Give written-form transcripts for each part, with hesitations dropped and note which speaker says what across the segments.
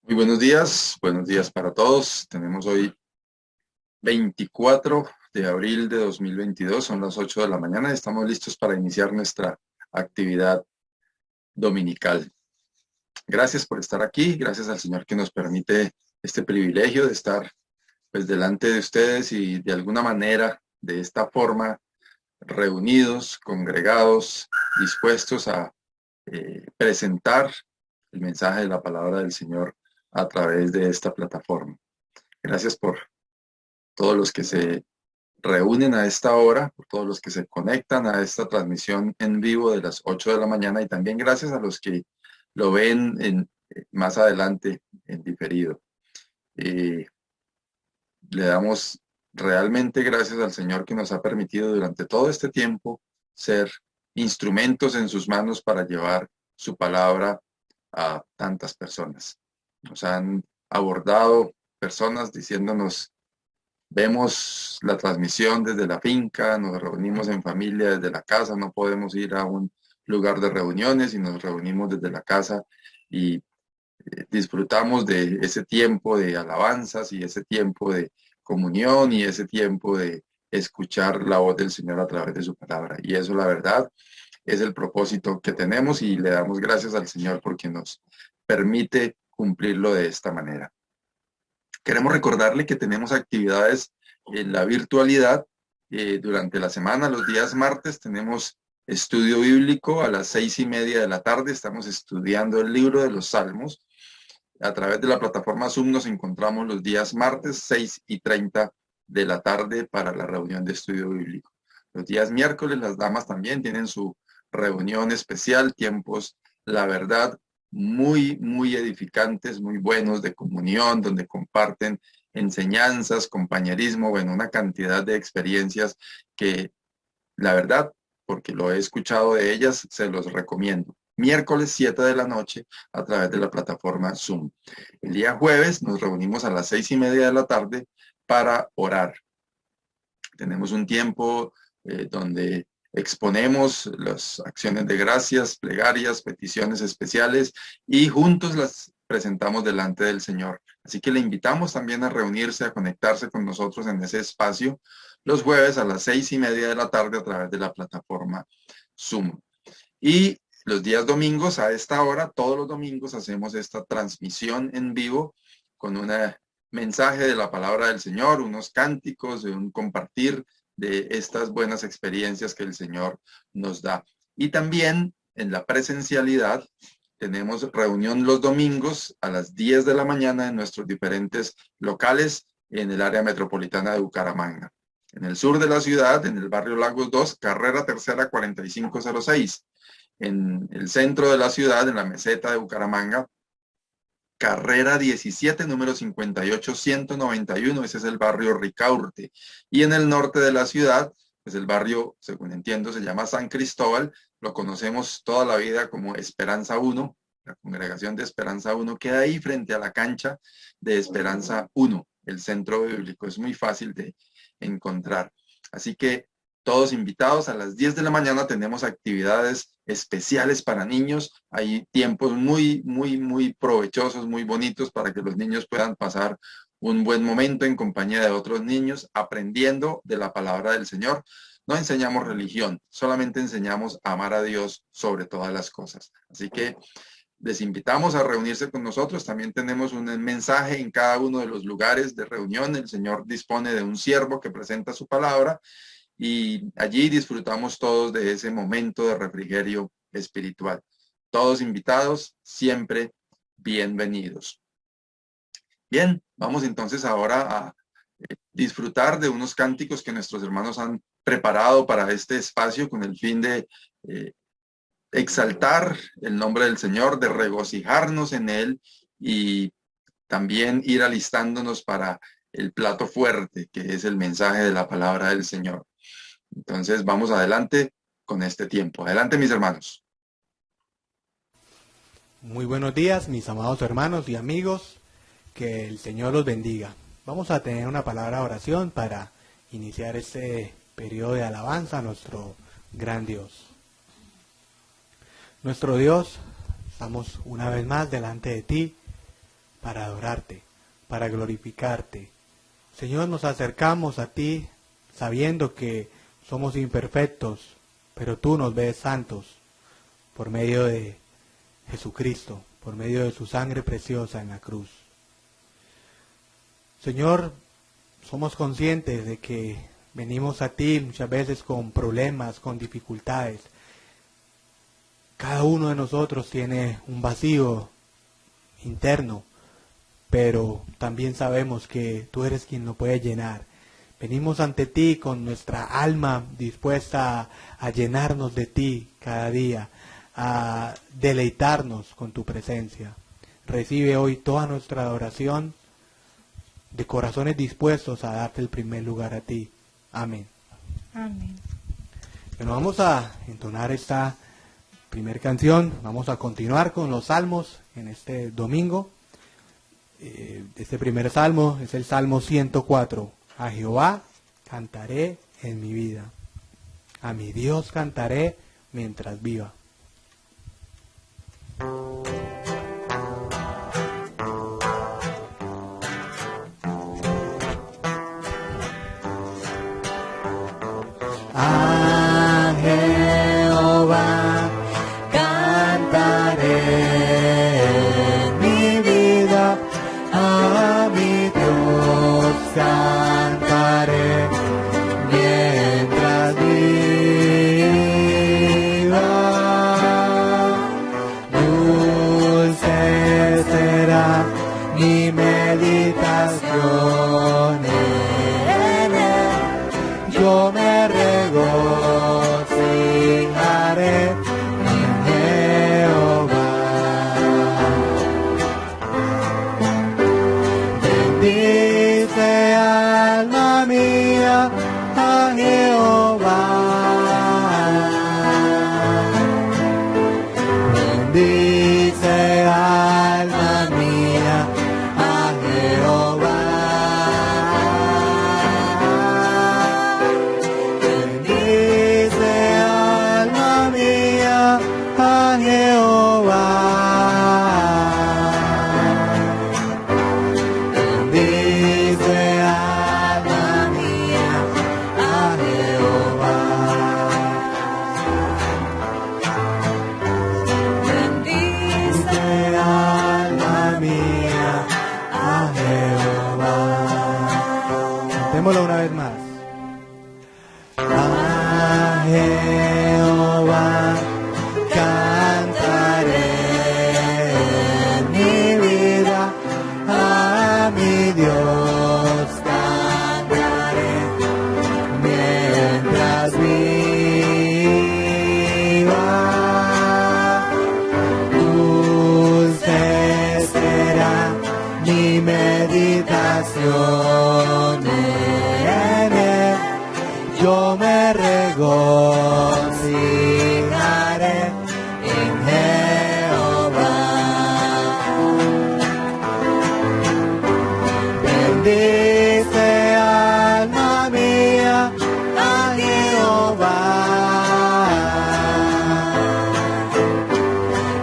Speaker 1: Muy buenos días para todos. Tenemos hoy 24 de abril de 2022, son las 8 de la mañana y estamos listos para iniciar nuestra actividad dominical. Gracias por estar aquí, gracias al Señor que nos permite este privilegio de estar pues delante de ustedes y de alguna manera, de esta forma, reunidos, congregados, dispuestos a presentar el mensaje de la palabra del Señor a través de esta plataforma. Gracias por todos los que se reúnen a esta hora, por todos los que se conectan a esta transmisión en vivo de las 8 de la mañana y también gracias a los que lo ven más adelante en diferido. Eh, Le damos realmente gracias al Señor que nos ha permitido durante todo este tiempo ser instrumentos en sus manos para llevar su palabra a tantas personas. Nos han abordado personas diciéndonos: vemos la transmisión desde la finca, nos reunimos en familia desde la casa, no podemos ir a un lugar de reuniones y nos reunimos desde la casa y disfrutamos de ese tiempo de alabanzas y ese tiempo de comunión y ese tiempo de escuchar la voz del Señor a través de su palabra. Y eso, la verdad, es el propósito que tenemos y le damos gracias al Señor porque nos permite cumplirlo de esta manera. Queremos recordarle que tenemos actividades en la virtualidad. Durante la semana, los días martes, tenemos estudio bíblico a las 6:30 de la tarde. Estamos estudiando el libro de los Salmos. A través de la plataforma Zoom nos encontramos los días martes 6:30 de la tarde para la reunión de estudio bíblico. Los días miércoles las damas también tienen su reunión especial, tiempos, la verdad, muy edificantes, muy buenos de comunión, donde comparten enseñanzas, compañerismo, bueno, una cantidad de experiencias que la verdad, porque lo he escuchado de ellas, se los recomiendo. Miércoles 7 de la noche a través de la plataforma Zoom. El día jueves nos reunimos a las 6:30 de la tarde para orar. Tenemos un tiempo donde exponemos las acciones de gracias, plegarias, peticiones especiales y juntos las presentamos delante del Señor. Así que le invitamos también a reunirse, a conectarse con nosotros en ese espacio los jueves a las 6:30 de la tarde a través de la plataforma Zoom. Y los días domingos a esta hora, todos los domingos hacemos esta transmisión en vivo con un mensaje de la palabra del Señor, unos cánticos, de un compartir de estas buenas experiencias que el Señor nos da. Y también en la presencialidad tenemos reunión los domingos a las 10 de la mañana en nuestros diferentes locales en el área metropolitana de Bucaramanga. En el sur de la ciudad, en el barrio Lagos 2, carrera tercera 4506. En el centro de la ciudad, en la meseta de Bucaramanga, carrera 17, número 58191, ese es el barrio Ricaurte. Y en el norte de la ciudad, pues el barrio, según entiendo, se llama San Cristóbal, lo conocemos toda la vida como Esperanza 1, la congregación de Esperanza 1 queda ahí frente a la cancha de Esperanza 1, el centro bíblico, es muy fácil de encontrar. Así que todos invitados a las 10 de la mañana tenemos actividades especiales para niños. Hay tiempos muy provechosos, muy bonitos para que los niños puedan pasar un buen momento en compañía de otros niños, aprendiendo de la palabra del Señor. No enseñamos religión, solamente enseñamos a amar a Dios sobre todas las cosas. Así que les invitamos a reunirse con nosotros. También tenemos un mensaje en cada uno de los lugares de reunión. El Señor dispone de un siervo que presenta su palabra y allí disfrutamos todos de ese momento de refrigerio espiritual. Todos invitados, siempre bienvenidos. Bien, vamos entonces ahora a disfrutar de unos cánticos que nuestros hermanos han preparado para este espacio con el fin de exaltar el nombre del Señor, de regocijarnos en él y también ir alistándonos para el plato fuerte, que es el mensaje de la palabra del Señor. Entonces vamos adelante con este tiempo. Adelante, mis hermanos.
Speaker 2: Muy buenos días, mis amados hermanos y amigos. Que el Señor los bendiga. Vamos a tener una palabra de oración para iniciar este periodo de alabanza a nuestro gran Dios. Nuestro Dios, estamos una vez más delante de ti para adorarte, para glorificarte. Señor, nos acercamos a ti sabiendo que somos imperfectos, pero tú nos ves santos por medio de Jesucristo, por medio de su sangre preciosa en la cruz. Señor, somos conscientes de que venimos a ti muchas veces con problemas, con dificultades. Cada uno de nosotros tiene un vacío interno, pero también sabemos que tú eres quien lo puede llenar. Venimos ante ti con nuestra alma dispuesta a llenarnos de ti cada día, a deleitarnos con tu presencia. Recibe hoy toda nuestra adoración de corazones dispuestos a darte el primer lugar a ti. Amén.
Speaker 3: Amén.
Speaker 2: Bueno, vamos a entonar esta primera canción. Vamos a continuar con los salmos en este domingo. Este primer salmo es el Salmo 104. A Jehová cantaré en mi vida. A mi Dios cantaré mientras viva.
Speaker 3: A Jehová cantaré en mi vida, a mi Dios cantaré mientras viva. Dulce será mi meditación en él. Yo me regocijaré en Jehová. Bendice alma mía a Jehová. Bendice alma mía a Jehová. Bendice alma mía a Jehová. Bendice alma mía a Jehová. Bendice alma mía a Jehová.
Speaker 2: Cantémoslo una vez más.
Speaker 3: A Jehová cantaré en mi vida, a mi Dios cantaré mientras viva. Dulce será mi meditación en él. Yo me regocijaré en Jehová. Bendice alma mía a Jehová.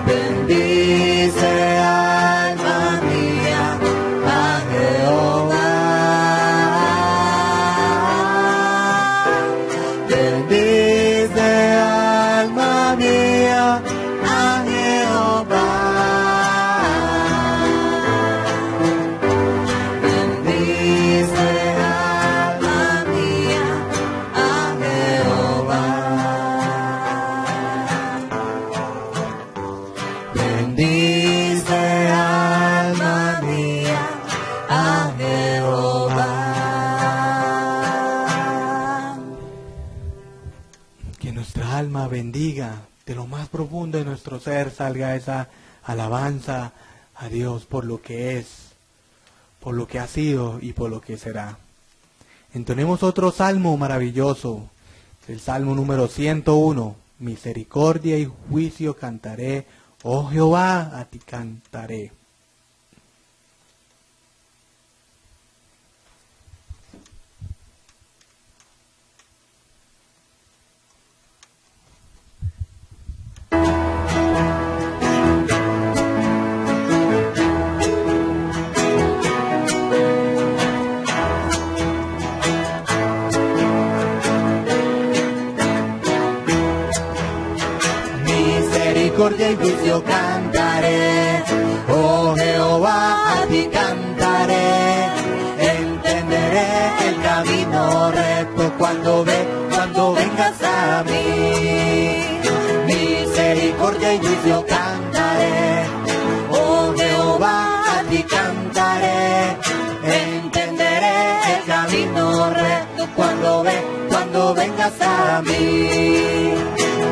Speaker 3: Bendice alma mía a Jehová. Bendice alma mía a Jehová. Bendice alma mía a Jehová. Bendice alma mía a Jehová.
Speaker 2: Que nuestra alma bendiga, de lo más profundo de nuestro ser salga esa alabanza a Dios por lo que es, por lo que ha sido y por lo que será. Entonemos otro salmo maravilloso, el salmo número 101. Misericordia y juicio cantaré, oh Jehová, a ti cantaré.
Speaker 3: juicio cantaré. Oh Jehová, a ti cantaré. Entenderé el camino recto cuando vengas a mí. Misericordia y juicio cantaré. Oh Jehová, a ti cantaré. Entenderé el camino recto cuando vengas a mí.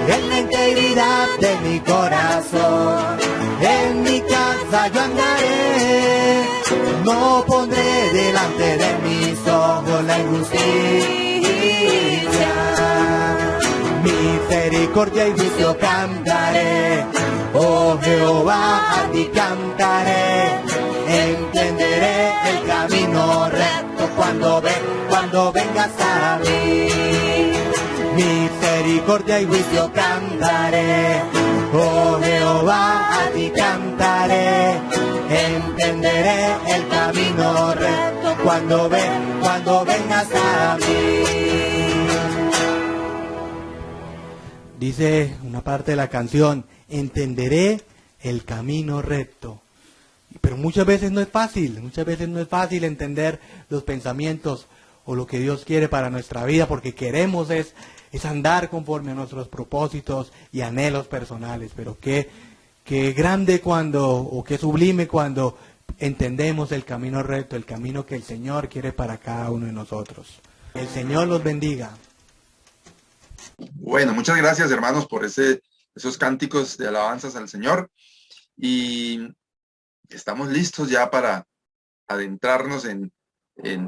Speaker 3: En la integridad de mi corazón, en mi casa yo andaré. No pondré delante de mis ojos la injusticia. Misericordia y juicio cantaré. Oh Jehová, a ti cantaré. Entenderé el camino recto cuando vengas a mí. Misericordia y juicio cantaré. Oh Jehová, a ti cantaré. Entenderé el camino recto cuando vengas a mí.
Speaker 2: Dice una parte de la canción, entenderé el camino recto. Pero muchas veces no es fácil entender los pensamientos o lo que Dios quiere para nuestra vida, porque queremos es andar conforme a nuestros propósitos y anhelos personales. Pero qué grande qué sublime cuando entendemos el camino recto, el camino que el Señor quiere para cada uno de nosotros. El Señor los bendiga.
Speaker 1: Bueno, muchas gracias, hermanos, por esos cánticos de alabanzas al Señor. Y estamos listos ya para adentrarnos en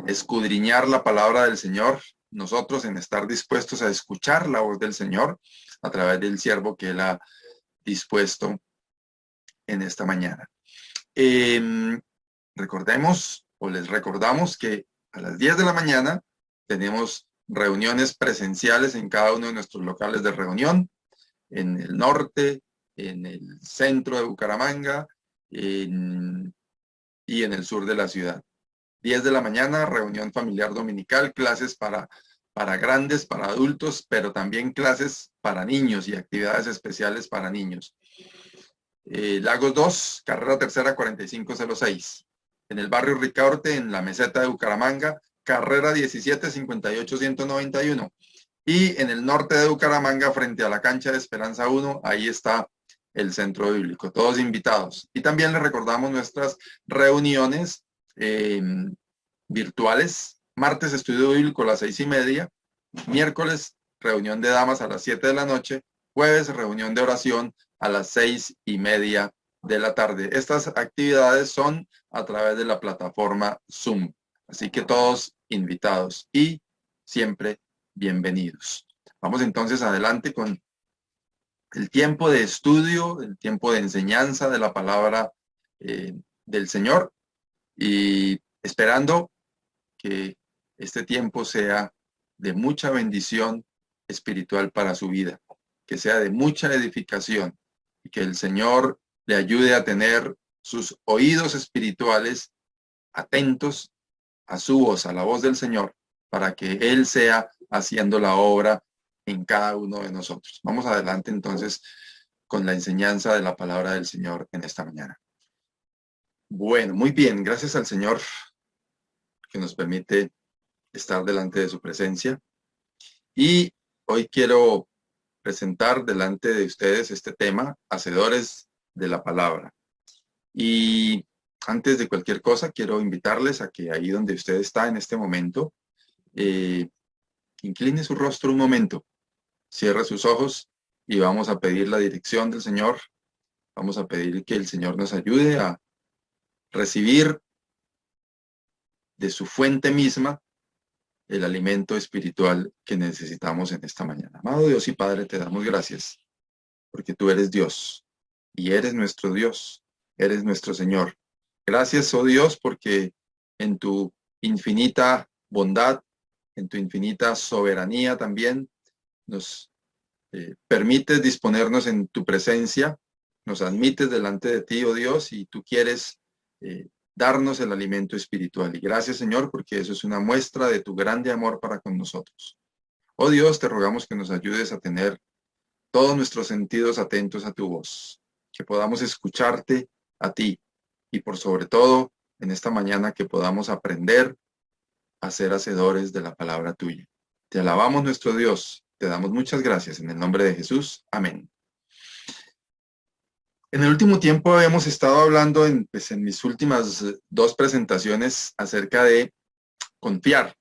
Speaker 1: escudriñar la palabra del Señor, nosotros en estar dispuestos a escuchar la voz del Señor a través del siervo que Él ha dispuesto en esta mañana. Recordemos o les recordamos que a las 10 de la mañana tenemos reuniones presenciales en cada uno de nuestros locales de reunión, en el norte, en el centro de Bucaramanga y en el sur de la ciudad. 10 de la mañana, reunión familiar dominical, clases para grandes, para adultos, pero también clases para niños y actividades especiales para niños. Lagos 2, carrera tercera 4506. En el barrio Ricaurte, en la meseta de Bucaramanga, carrera 17 58 191. Y en el norte de Bucaramanga, frente a la cancha de Esperanza 1, ahí está el centro bíblico. Todos invitados. Y también les recordamos nuestras reuniones virtuales. Martes, estudio bíblico a las 6:30. Miércoles, reunión de damas a las 7 de la noche. Jueves, reunión de oración a las 6:30 de la tarde. Estas actividades son a través de la plataforma Zoom. Así que todos invitados y siempre bienvenidos. Vamos entonces adelante con el tiempo de estudio, el tiempo de enseñanza de la palabra del Señor, y esperando que este tiempo sea de mucha bendición espiritual para su vida, que sea de mucha edificación y que el Señor le ayude a tener sus oídos espirituales atentos a su voz, a la voz del Señor, para que Él sea haciendo la obra en cada uno de nosotros. Vamos adelante entonces con la enseñanza de la palabra del Señor en esta mañana. Bueno, muy bien, gracias al Señor que nos permite estar delante de su presencia. Y hoy quiero presentar delante de ustedes este tema, hacedores de la palabra. Y antes de cualquier cosa, quiero invitarles a que ahí donde usted está en este momento, incline su rostro un momento, cierre sus ojos y vamos a pedir la dirección del Señor. Vamos a pedir que el Señor nos ayude a recibir de su fuente misma el alimento espiritual que necesitamos en esta mañana. Amado Dios y Padre, te damos gracias porque tú eres Dios y eres nuestro Dios, eres nuestro Señor. Gracias, oh Dios, porque en tu infinita bondad, en tu infinita soberanía también nos permites disponernos en tu presencia, nos admites delante de ti, oh Dios, y tú quieres darnos el alimento espiritual. Y gracias, Señor, porque eso es una muestra de tu grande amor para con nosotros. Oh Dios, te rogamos que nos ayudes a tener todos nuestros sentidos atentos a tu voz. que podamos escucharte a ti y por sobre todo en esta mañana que podamos aprender a ser hacedores de la palabra tuya. Te alabamos, nuestro Dios, te damos muchas gracias en el nombre de Jesús. Amén. En el último tiempo hemos estado hablando en mis últimas dos presentaciones acerca de confiar.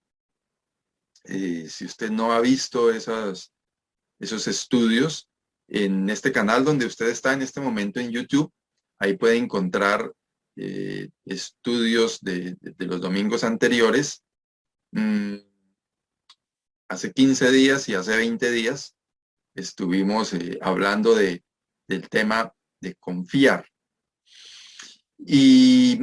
Speaker 1: Si usted no ha visto esos estudios, en este canal donde usted está en este momento en YouTube, ahí puede encontrar estudios de los domingos anteriores. Hace 15 días y hace 20 días estuvimos hablando del tema de confiar. Y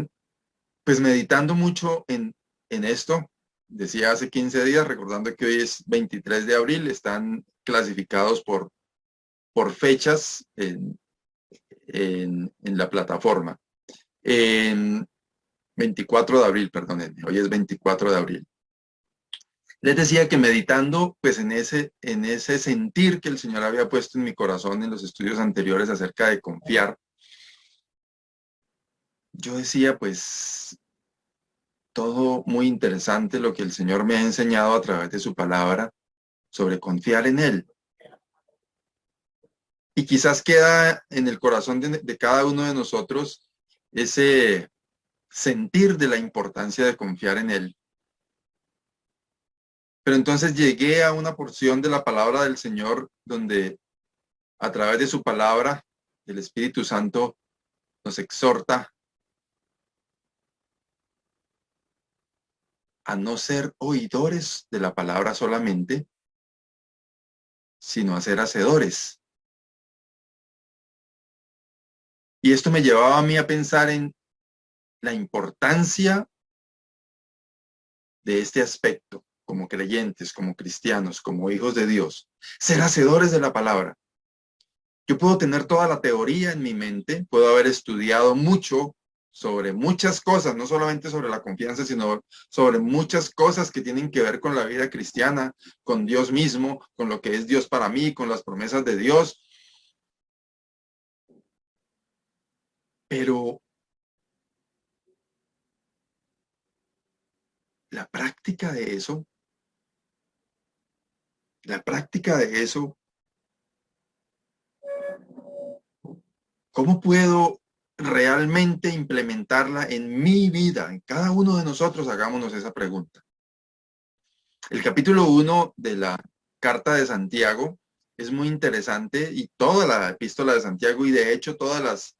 Speaker 1: pues meditando mucho en esto, decía hace 15 días, recordando que hoy es 23 de abril, están clasificados por fechas en la plataforma. En 24 de abril, perdónenme, hoy es 24 de abril. Les decía que meditando pues en ese sentir que el Señor había puesto en mi corazón en los estudios anteriores acerca de confiar, yo decía pues todo muy interesante lo que el Señor me ha enseñado a través de su palabra sobre confiar en Él. Y quizás queda en el corazón de cada uno de nosotros ese sentir de la importancia de confiar en Él. Pero entonces llegué a una porción de la palabra del Señor donde a través de su palabra el Espíritu Santo nos exhorta a no ser oidores de la palabra solamente, sino a ser hacedores. Y esto me llevaba a mí a pensar en la importancia de este aspecto como creyentes, como cristianos, como hijos de Dios, ser hacedores de la palabra. Yo puedo tener toda la teoría en mi mente, puedo haber estudiado mucho sobre muchas cosas, no solamente sobre la confianza, sino sobre muchas cosas que tienen que ver con la vida cristiana, con Dios mismo, con lo que es Dios para mí, con las promesas de Dios. Pero la práctica de eso, ¿cómo puedo realmente implementarla en mi vida? En cada uno de nosotros hagámonos esa pregunta. El capítulo 1 de la Carta de Santiago es muy interesante y toda la epístola de Santiago y de hecho todas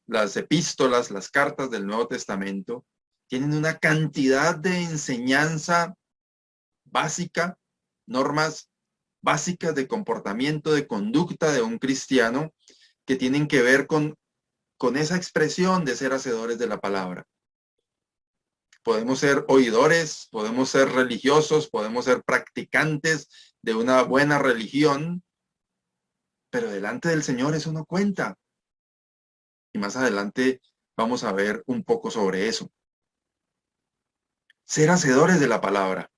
Speaker 1: las epístolas, las cartas del Nuevo Testamento tienen una cantidad de enseñanza básica, normas básicas de comportamiento, de conducta de un cristiano que tienen que ver con esa expresión de ser hacedores de la palabra. Podemos ser oidores, podemos ser religiosos, podemos ser practicantes de una buena religión, pero delante del Señor eso no cuenta. Y más adelante vamos a ver un poco sobre eso. Ser hacedores de la palabra.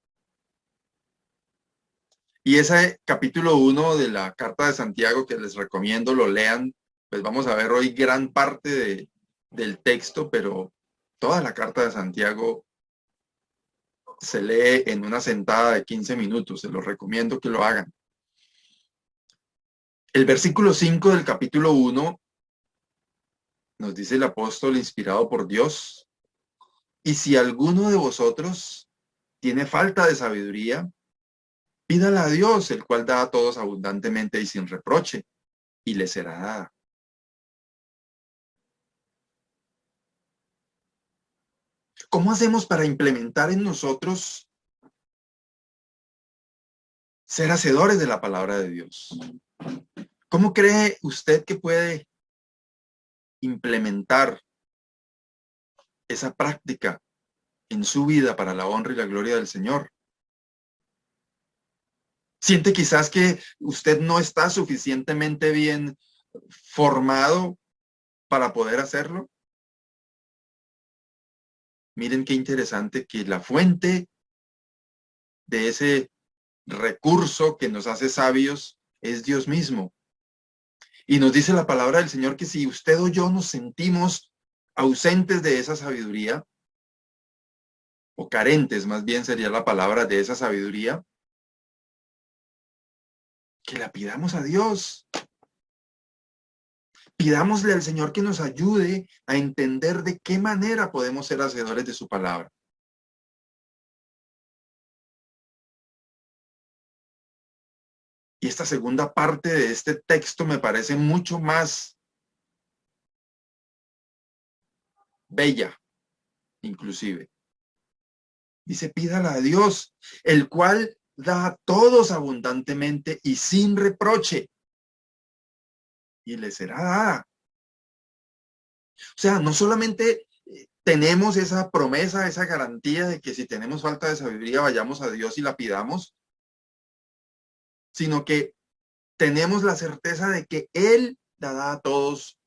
Speaker 1: Y ese capítulo 1 de la Carta de Santiago, que les recomiendo lo lean, pues vamos a ver hoy gran parte del texto, pero toda la Carta de Santiago se lee en una sentada de 15 minutos. Se los recomiendo que lo hagan. El versículo 5 del capítulo 1 nos dice el apóstol inspirado por Dios: y si alguno de vosotros tiene falta de sabiduría, pídala a Dios, el cual da a todos abundantemente y sin reproche, y le será dada. ¿Cómo hacemos para implementar en nosotros ser hacedores de la palabra de Dios? ¿Cómo cree usted que puede implementar esa práctica en su vida para la honra y la gloria del Señor? ¿Siente quizás que usted no está suficientemente bien formado para poder hacerlo? Miren qué interesante que la fuente de ese recurso que nos hace sabios es Dios mismo. Y nos dice la palabra del Señor que si usted o yo nos sentimos ausentes de esa sabiduría, o carentes más bien sería la palabra de esa sabiduría, que la pidamos a Dios. Pidámosle al Señor que nos ayude a entender de qué manera podemos ser hacedores de su palabra. Y esta segunda parte de este texto me parece mucho más bella, inclusive. Dice, pídala a Dios, el cual da a todos abundantemente y sin reproche, y le será dada. O sea, no solamente tenemos esa promesa, esa garantía de que si tenemos falta de sabiduría vayamos a Dios y la pidamos, sino que tenemos la certeza de que Él la da a todos,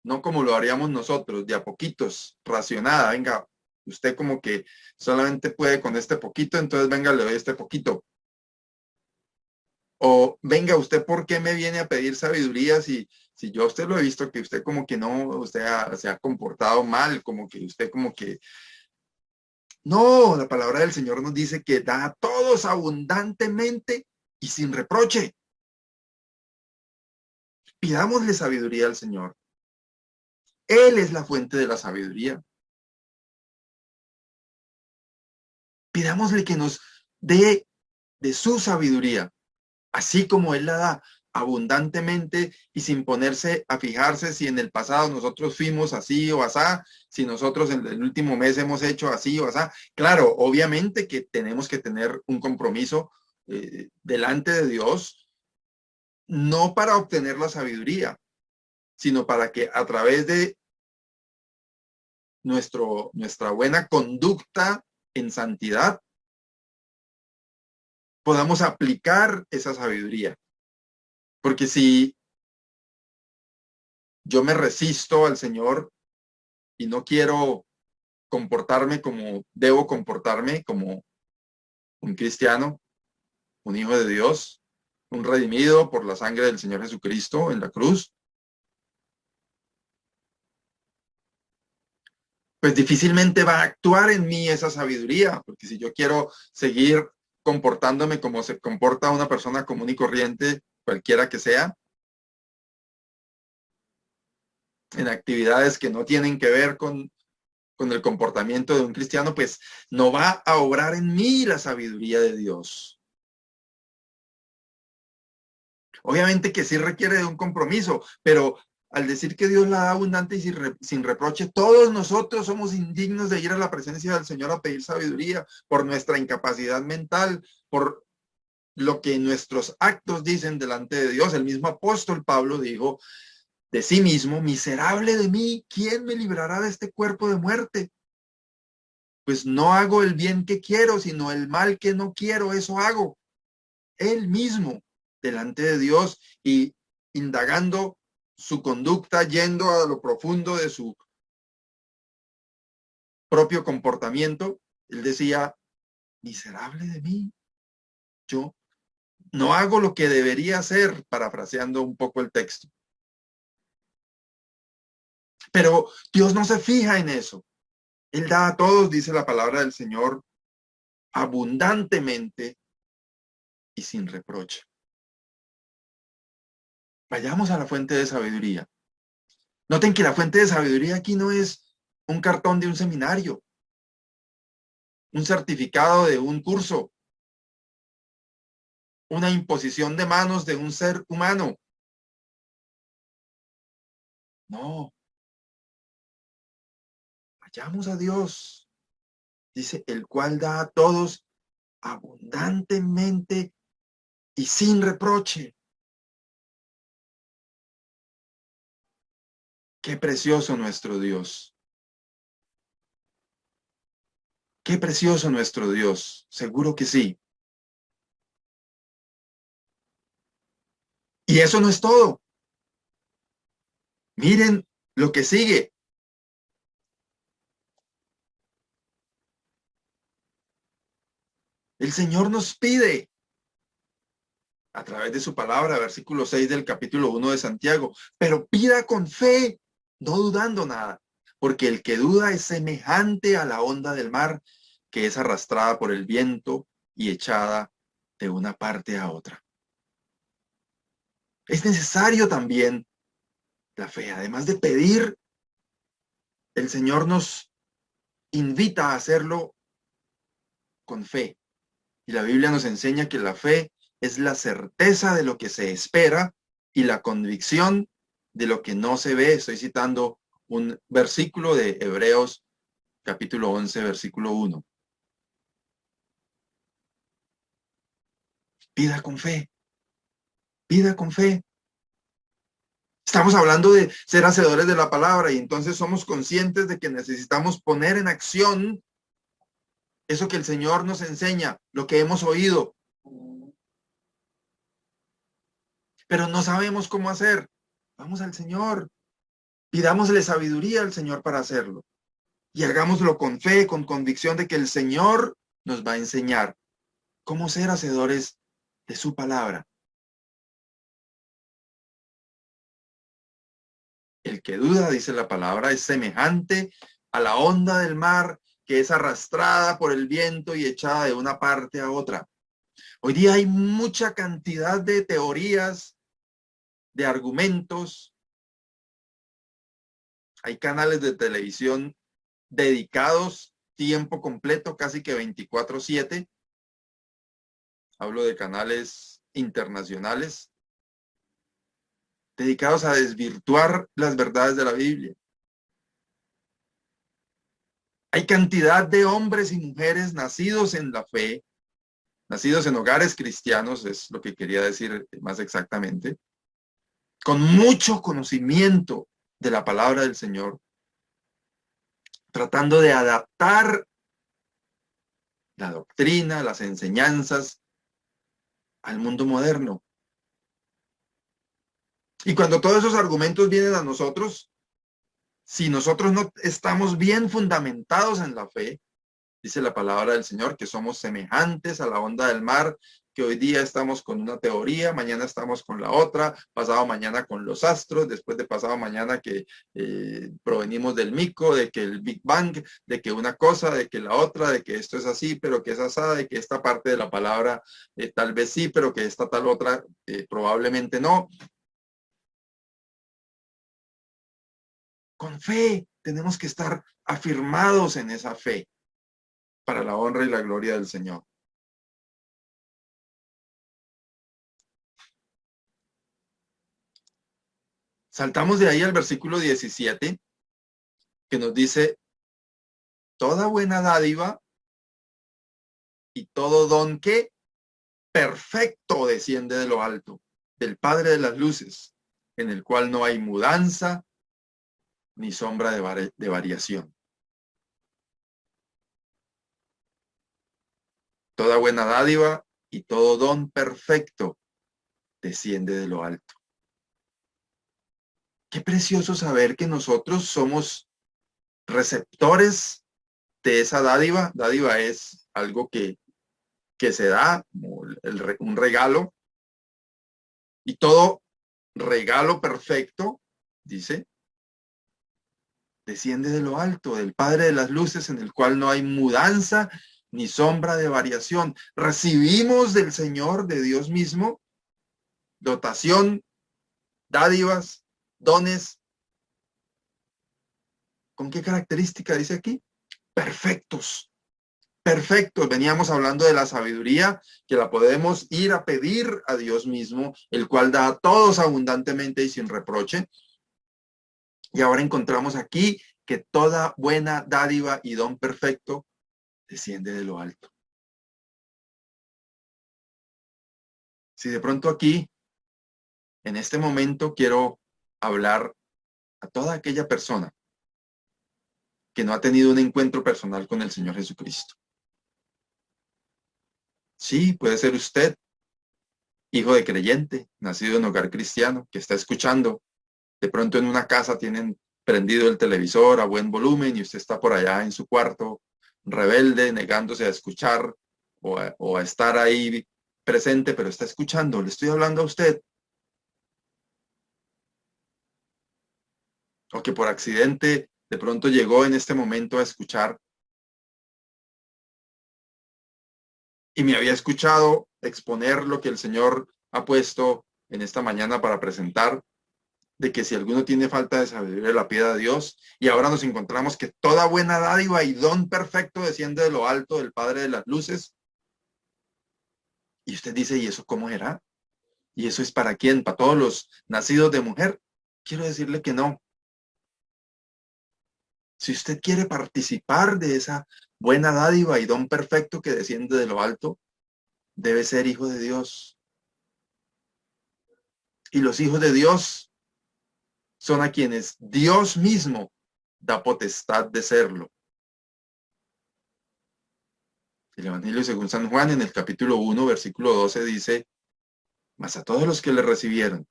Speaker 1: no como lo haríamos nosotros, de a poquitos, racionada. Venga, usted como que solamente puede con este poquito, entonces venga, le doy este poquito. O venga, usted, ¿por qué me viene a pedir sabiduría si yo a usted lo he visto que usted como que no, usted se ha comportado mal, como que usted como que... No, la palabra del Señor nos dice que da a todos abundantemente y sin reproche. Pidámosle sabiduría al Señor. Él es la fuente de la sabiduría. Pidámosle que nos dé de su sabiduría, así como Él la da abundantemente y sin ponerse a fijarse si en el pasado nosotros fuimos así o asá, si nosotros en el último mes hemos hecho así o asá. Claro, obviamente que tenemos que tener un compromiso delante de Dios, no para obtener la sabiduría, sino para que a través de nuestra buena conducta en santidad podamos aplicar esa sabiduría. Porque si yo me resisto al Señor y no quiero comportarme como debo comportarme, como un cristiano, un hijo de Dios, un redimido por la sangre del Señor Jesucristo en la cruz, pues difícilmente va a actuar en mí esa sabiduría, porque si yo quiero seguir comportándome como se comporta una persona común y corriente, cualquiera que sea, en actividades que no tienen que ver con el comportamiento de un cristiano, pues no va a obrar en mí la sabiduría de Dios. Obviamente que sí requiere de un compromiso, pero al decir que Dios la da abundante y sin reproche, todos nosotros somos indignos de ir a la presencia del Señor a pedir sabiduría por nuestra incapacidad mental, por lo que nuestros actos dicen delante de Dios. El mismo apóstol Pablo dijo de sí mismo, miserable de mí, ¿quién me librará de este cuerpo de muerte? Pues no hago el bien que quiero, sino el mal que no quiero, eso hago. Él mismo, delante de Dios y indagando su conducta, yendo a lo profundo de su propio comportamiento, él decía, miserable de mí, yo no hago lo que debería hacer, parafraseando un poco el texto. Pero Dios no se fija en eso. Él da a todos, dice la palabra del Señor, abundantemente y sin reproche. Vayamos a la fuente de sabiduría. Noten que la fuente de sabiduría aquí no es un cartón de un seminario, un certificado de un curso, una imposición de manos de un ser humano. No, vayamos a Dios. Dice, el cual da a todos abundantemente y sin reproche. Qué precioso nuestro Dios. Qué precioso nuestro Dios. Seguro que sí. Y eso no es todo. Miren lo que sigue. El Señor nos pide a través de su palabra, versículo 6 del capítulo 1 de Santiago. Pero pida con fe, no dudando nada, porque el que duda es semejante a la onda del mar, que es arrastrada por el viento y echada de una parte a otra. Es necesario también la fe. Además de pedir, el Señor nos invita a hacerlo con fe. Y la Biblia nos enseña que la fe es la certeza de lo que se espera y la convicción de lo que no se ve. Estoy citando un versículo de Hebreos capítulo 11, versículo 1. Pida con fe. Pida con fe. Estamos hablando de ser hacedores de la palabra y entonces somos conscientes de que necesitamos poner en acción eso que el Señor nos enseña, lo que hemos oído. Pero no sabemos cómo hacer. Vamos al Señor. Pidámosle sabiduría al Señor para hacerlo. Y hagámoslo con fe, con convicción de que el Señor nos va a enseñar cómo ser hacedores de su palabra. El que duda, dice la palabra, es semejante a la onda del mar que es arrastrada por el viento y echada de una parte a otra. Hoy día hay mucha cantidad de teorías, de argumentos. Hay canales de televisión dedicados tiempo completo, casi que 24/7. Hablo de canales internacionales dedicados a desvirtuar las verdades de la Biblia. Hay cantidad de hombres y mujeres nacidos en la fe, nacidos en hogares cristianos, es lo que quería decir más exactamente, con mucho conocimiento de la palabra del Señor, tratando de adaptar la doctrina, las enseñanzas al mundo moderno. Y cuando todos esos argumentos vienen a nosotros, si nosotros no estamos bien fundamentados en la fe, dice la palabra del Señor, que somos semejantes a la onda del mar, que hoy día estamos con una teoría, mañana estamos con la otra, pasado mañana con los astros, después de pasado mañana que provenimos del mico, de que el Big Bang, de que una cosa, de que la otra, de que esto es así, pero que es asada, de que esta parte de la palabra tal vez sí, pero que esta tal otra probablemente no. Con fe, tenemos que estar afirmados en esa fe para la honra y la gloria del Señor. Saltamos de ahí al versículo 17, que nos dice, toda buena dádiva y todo don que perfecto desciende de lo alto, del Padre de las luces, en el cual no hay mudanza ni sombra de variación. Toda buena dádiva y todo don perfecto desciende de lo alto. Qué precioso saber que nosotros somos receptores de esa dádiva. Dádiva es algo que se da, como un regalo. Y todo regalo perfecto, dice, desciende de lo alto, del Padre de las luces, en el cual no hay mudanza ni sombra de variación. Recibimos del Señor, de Dios mismo, dotación, dádivas, dones. ¿Con qué característica dice aquí? Perfectos. Perfectos. Veníamos hablando de la sabiduría, que la podemos ir a pedir a Dios mismo, el cual da a todos abundantemente y sin reproche. Y ahora encontramos aquí que toda buena dádiva y don perfecto desciende de lo alto. Si de pronto aquí, en este momento, quiero hablar a toda aquella persona que no ha tenido un encuentro personal con el Señor Jesucristo. Sí, puede ser usted, hijo de creyente, nacido en hogar cristiano, que está escuchando. De pronto en una casa tienen prendido el televisor a buen volumen y usted está por allá en su cuarto, rebelde, negándose a escuchar o a estar ahí presente, pero está escuchando. Le estoy hablando a usted. O que por accidente de pronto llegó en este momento a escuchar y me había escuchado exponer lo que el Señor ha puesto en esta mañana para presentar, de que si alguno tiene falta de sabiduría, la pida a Dios. Y ahora nos encontramos que toda buena dádiva y don perfecto desciende de lo alto del Padre de las luces. Y usted dice, ¿y eso cómo era? ¿Y eso es para quién? ¿Para todos los nacidos de mujer? Quiero decirle que no. Si usted quiere participar de esa buena dádiva y don perfecto que desciende de lo alto, debe ser hijo de Dios. Y los hijos de Dios son a quienes Dios mismo da potestad de serlo. El Evangelio según San Juan en el capítulo 1, versículo 12 dice, mas a todos los que le recibieron.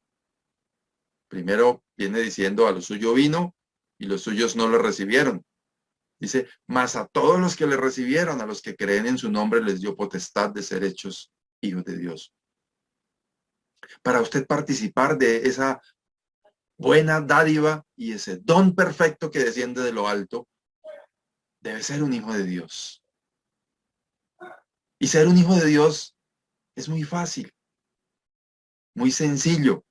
Speaker 1: Primero viene diciendo, a lo suyo vino y los suyos no lo recibieron. Dice, mas a todos los que le recibieron, a los que creen en su nombre, les dio potestad de ser hechos hijos de Dios. Para usted participar de esa buena dádiva y ese don perfecto que desciende de lo alto, debe ser un hijo de Dios. Y ser un hijo de Dios es muy fácil, muy sencillo.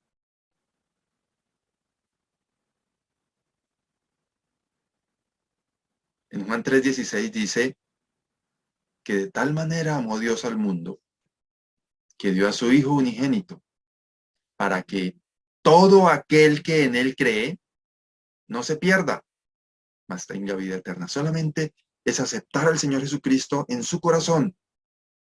Speaker 1: En Juan 3:16 dice que de tal manera amó Dios al mundo que dio a su Hijo unigénito para que todo aquel que en él cree no se pierda, mas tenga vida eterna. Solamente es aceptar al Señor Jesucristo en su corazón,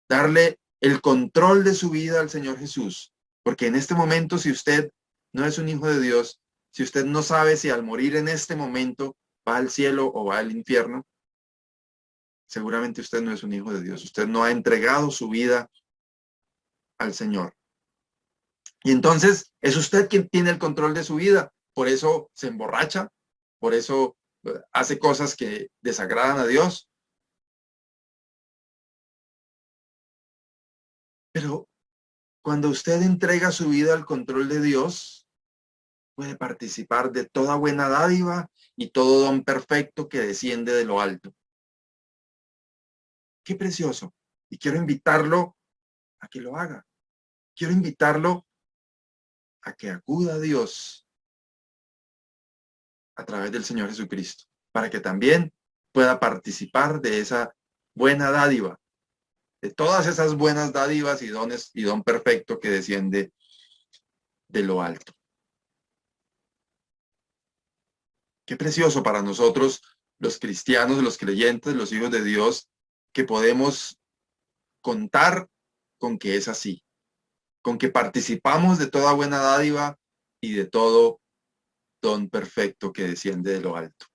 Speaker 1: darle el control de su vida al Señor Jesús, porque en este momento, si usted no es un hijo de Dios, si usted no sabe si al morir en este momento va al cielo o va al infierno, seguramente usted no es un hijo de Dios. Usted no ha entregado su vida al Señor. Y entonces es usted quien tiene el control de su vida. Por eso se emborracha, por eso hace cosas que desagradan a Dios. Pero cuando usted entrega su vida al control de Dios, puede participar de toda buena dádiva y todo don perfecto que desciende de lo alto. Qué precioso. Y quiero invitarlo a que lo haga. Quiero invitarlo a que acuda a Dios a través del Señor Jesucristo, para que también pueda participar de esa buena dádiva, de todas esas buenas dádivas y dones y don perfecto que desciende de lo alto. Qué precioso para nosotros, los cristianos, los creyentes, los hijos de Dios, que podemos contar con que es así, con que participamos de toda buena dádiva y de todo don perfecto que desciende de lo alto.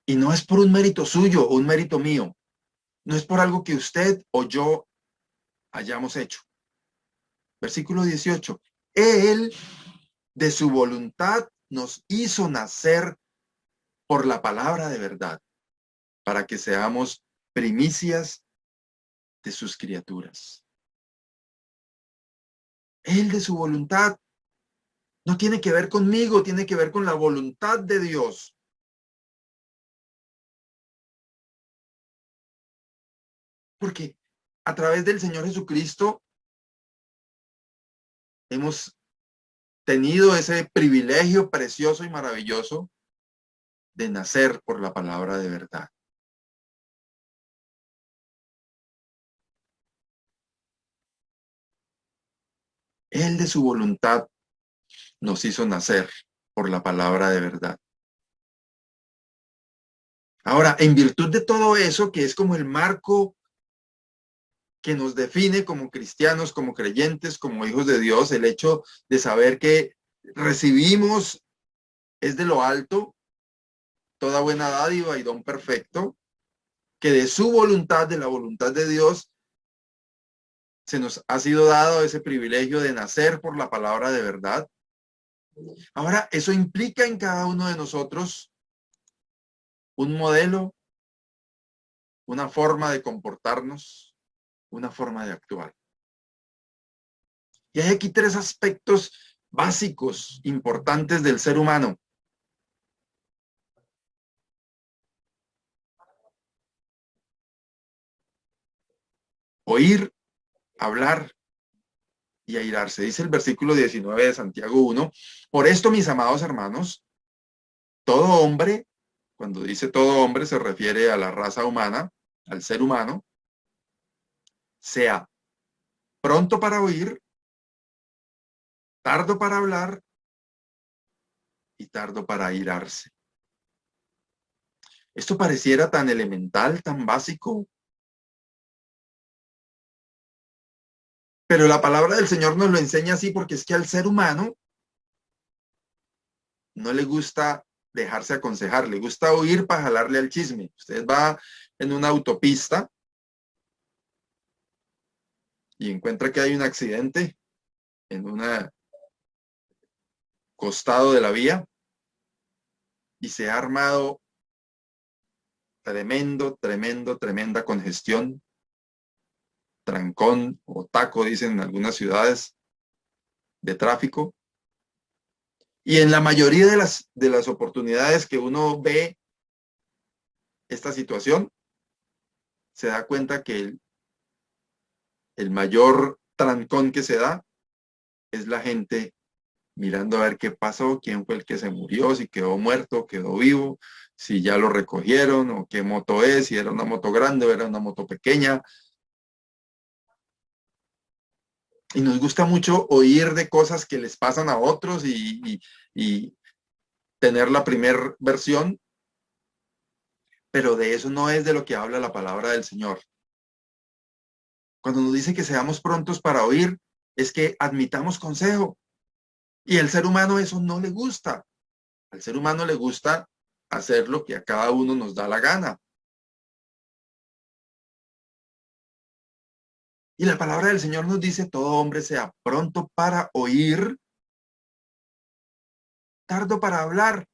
Speaker 1: Y no es por un mérito suyo o un mérito mío, no es por algo que usted o yo hayamos hecho. Versículo 18. Él de su voluntad nos hizo nacer por la palabra de verdad, para que seamos primicias de sus criaturas. Él de su voluntad no tiene que ver conmigo, tiene que ver con la voluntad de Dios. Porque a través del Señor Jesucristo hemos tenido ese privilegio precioso y maravilloso de nacer por la palabra de verdad. Él de su voluntad nos hizo nacer por la palabra de verdad. Ahora, en virtud de todo eso, que es como el marco que nos define como cristianos, como creyentes, como hijos de Dios, el hecho de saber que recibimos es de lo alto toda buena dádiva y don perfecto, que de su voluntad, de la voluntad de Dios, se nos ha sido dado ese privilegio de nacer por la palabra de verdad. Ahora, eso implica en cada uno de nosotros un modelo una forma de comportarnos, una forma de actuar. Y hay aquí tres aspectos básicos, importantes del ser humano. Oír, hablar y airarse. Dice el versículo 19 de Santiago 1. Por esto, mis amados hermanos, todo hombre, cuando dice todo hombre, se refiere a la raza humana, al ser humano, sea pronto para oír, tardo para hablar y tardo para airarse. Esto pareciera tan elemental, tan básico, pero la palabra del Señor nos lo enseña así porque es que al ser humano no le gusta dejarse aconsejar, le gusta oír para jalarle al chisme. Usted va en una autopista y encuentra que hay un accidente en un costado de la vía y se ha armado tremenda congestión, trancón o taco, dicen en algunas ciudades, de tráfico. Y en la mayoría de las oportunidades que uno ve esta situación, se da cuenta que el mayor trancón que se da es la gente mirando a ver qué pasó, quién fue el que se murió, si quedó muerto, quedó vivo, si ya lo recogieron o qué moto es, si era una moto grande o era una moto pequeña. Y nos gusta mucho oír de cosas que les pasan a otros y tener la primera versión, pero de eso no es de lo que habla la palabra del Señor. Cuando nos dice que seamos prontos para oír, es que admitamos consejo. Y al ser humano eso no le gusta. Al ser humano le gusta hacer lo que a cada uno nos da la gana. Y la palabra del Señor nos dice, todo hombre sea pronto para oír, tardo para hablar.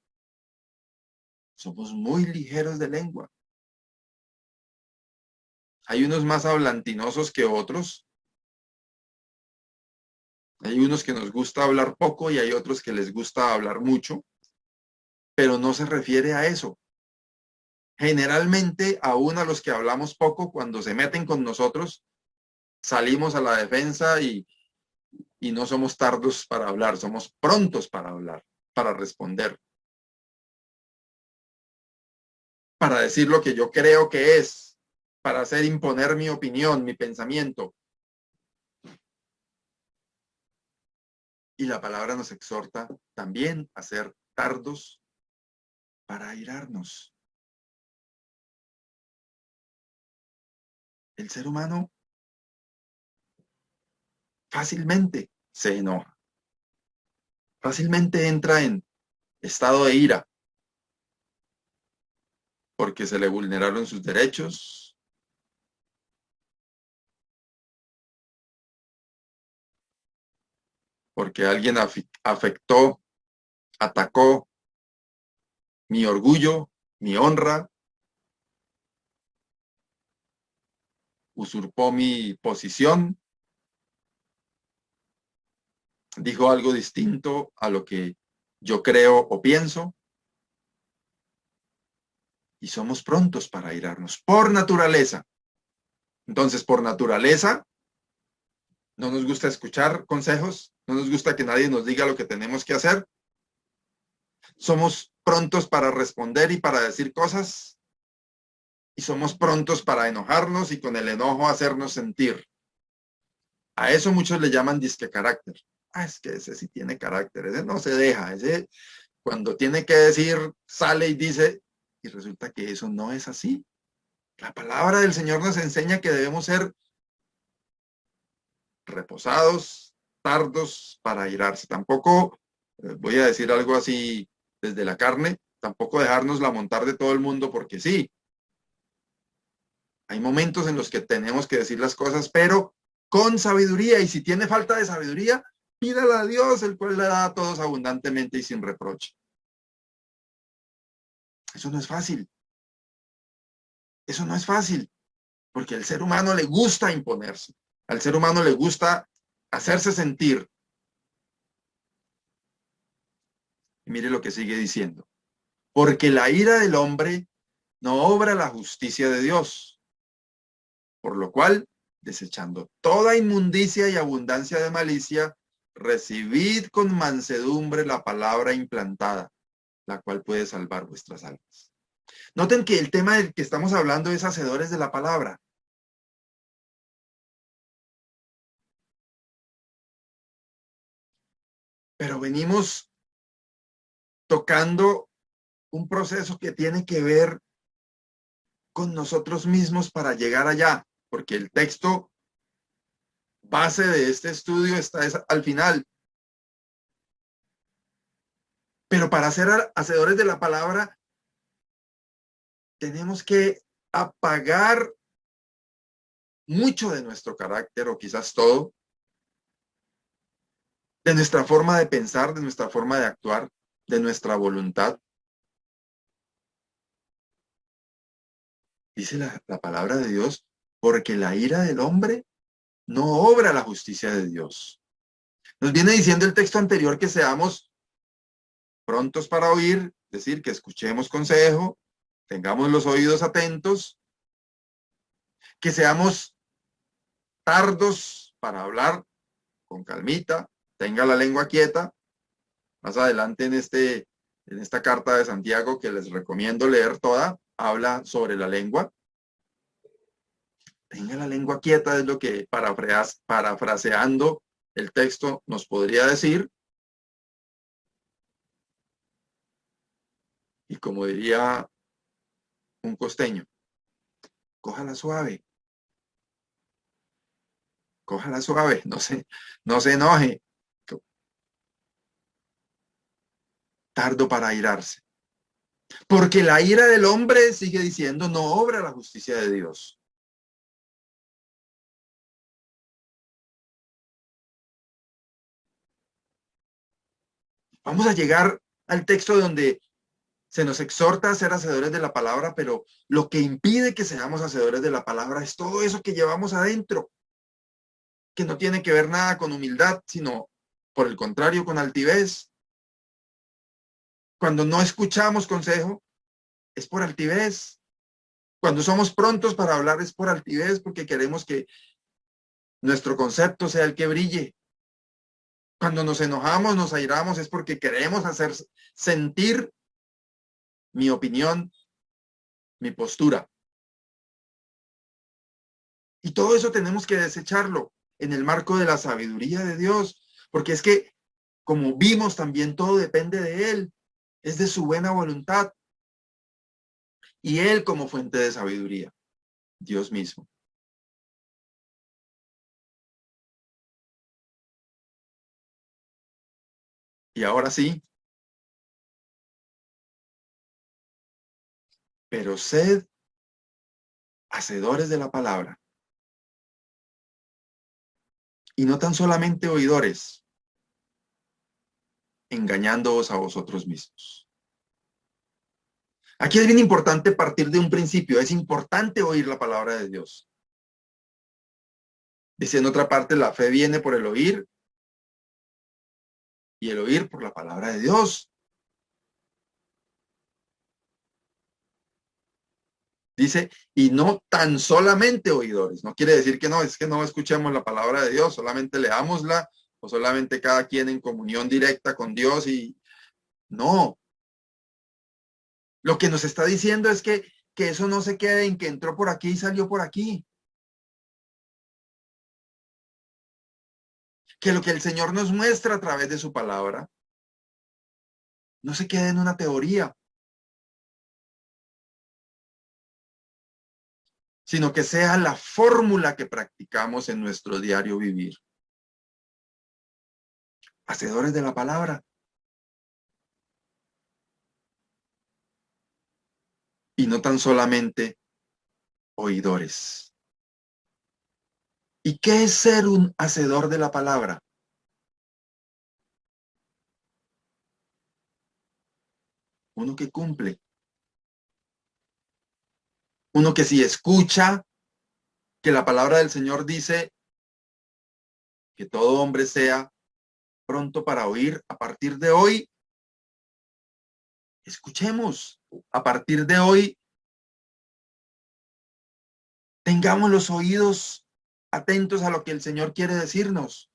Speaker 1: Somos muy ligeros de lengua. Hay unos más hablantinosos que otros. Hay unos que nos gusta hablar poco y hay otros que les gusta hablar mucho, pero no se refiere a eso. Generalmente, aún a los que hablamos poco, cuando se meten con nosotros, salimos a la defensa y no somos tardos para hablar, somos prontos para hablar, para responder, para decir lo que yo creo que es, para hacer imponer mi opinión, mi pensamiento. Y la palabra nos exhorta también a ser tardos para airarnos. El ser humano fácilmente se enoja, fácilmente entra en estado de ira porque se le vulneraron sus derechos, porque alguien afectó, atacó mi orgullo, mi honra, usurpó mi posición, dijo algo distinto a lo que yo creo o pienso, y somos prontos para airarnos por naturaleza. Entonces, por naturaleza, no nos gusta escuchar consejos, no nos gusta que nadie nos diga lo que tenemos que hacer. Somos prontos para responder y para decir cosas, y somos prontos para enojarnos y con el enojo hacernos sentir. A eso muchos le llaman disque carácter. Ah, es que ese sí tiene carácter, ese no se deja, ese cuando tiene que decir, sale y dice, y resulta que eso no es así. La palabra del Señor nos enseña que debemos ser reposados, tardos para airarse. Tampoco, voy a decir algo así desde la carne, tampoco dejarnos la montar de todo el mundo porque sí. Hay momentos en los que tenemos que decir las cosas, pero con sabiduría. Y si tiene falta de sabiduría, pídala a Dios, el cual le da a todos abundantemente y sin reproche. Eso no es fácil. Eso no es fácil, porque al ser humano le gusta imponerse, al ser humano le gusta hacerse sentir. Y mire lo que sigue diciendo. Porque la ira del hombre no obra la justicia de Dios, por lo cual, desechando toda inmundicia y abundancia de malicia, recibid con mansedumbre la palabra implantada, la cual puede salvar vuestras almas. Noten que el tema del que estamos hablando es hacedores de la palabra. Pero venimos tocando un proceso que tiene que ver con nosotros mismos para llegar allá, porque el texto base de este estudio está al final. Pero para ser hacedores de la palabra, tenemos que apagar mucho de nuestro carácter, o quizás todo, de nuestra forma de pensar, de nuestra forma de actuar, de nuestra voluntad. Dice la palabra de Dios, porque la ira del hombre no obra la justicia de Dios. Nos viene diciendo el texto anterior que seamos prontos para oír, es decir, que escuchemos consejo, tengamos los oídos atentos, que seamos tardos para hablar con calmita, tenga la lengua quieta. Más adelante en esta carta de Santiago, que les recomiendo leer toda, habla sobre la lengua. Tenga la lengua quieta es lo que parafraseando el texto nos podría decir. Y como diría un costeño, cójala suave, cójala suave, no se enoje, tardo para airarse. Porque la ira del hombre, sigue diciendo, no obra la justicia de Dios. Vamos a llegar al texto donde se nos exhorta a ser hacedores de la palabra, pero lo que impide que seamos hacedores de la palabra es todo eso que llevamos adentro, que no tiene que ver nada con humildad, sino por el contrario, con altivez. Cuando no escuchamos consejo, es por altivez. Cuando somos prontos para hablar, es por altivez, porque queremos que nuestro concepto sea el que brille. Cuando nos enojamos, nos airamos, es porque queremos hacer sentir mi opinión, mi postura. Y todo eso tenemos que desecharlo en el marco de la sabiduría de Dios, porque es que, como vimos también, todo depende de Él, es de su buena voluntad. Y Él como fuente de sabiduría, Dios mismo. Y ahora sí, pero sed hacedores de la palabra, y no tan solamente oidores, engañándoos a vosotros mismos. Aquí es bien importante partir de un principio, es importante oír la palabra de Dios. Dice en otra parte, la fe viene por el oír, y el oír por la palabra de Dios. Dice, y no tan solamente oidores. No quiere decir que no, es que no escuchemos la palabra de Dios, solamente leámosla o solamente cada quien en comunión directa con Dios y no. Lo que nos está diciendo es que eso no se quede en que entró por aquí y salió por aquí. Que lo que el Señor nos muestra a través de su palabra no se quede en una teoría, sino que sea la fórmula que practicamos en nuestro diario vivir. Hacedores de la palabra. Y no tan solamente oidores. ¿Y qué es ser un hacedor de la palabra? Uno que cumple. Uno que si escucha que la palabra del Señor dice que todo hombre sea pronto para oír. A partir de hoy, escuchemos. A partir de hoy, tengamos los oídos atentos a lo que el Señor quiere decirnos.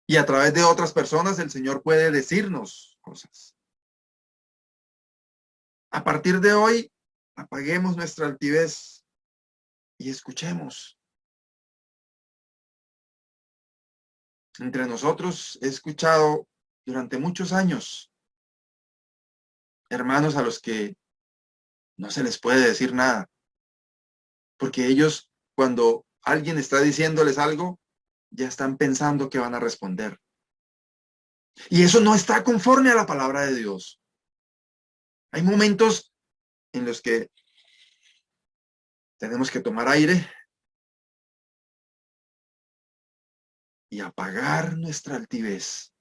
Speaker 1: Y a través de otras personas el Señor puede decirnos cosas. A partir de hoy, apaguemos nuestra altivez y escuchemos. Entre nosotros he escuchado durante muchos años hermanos a los que no se les puede decir nada, porque ellos, cuando alguien está diciéndoles algo, ya están pensando que van a responder. Y eso no está conforme a la palabra de Dios. Hay momentos en los que tenemos que tomar aire y apagar nuestra altivez.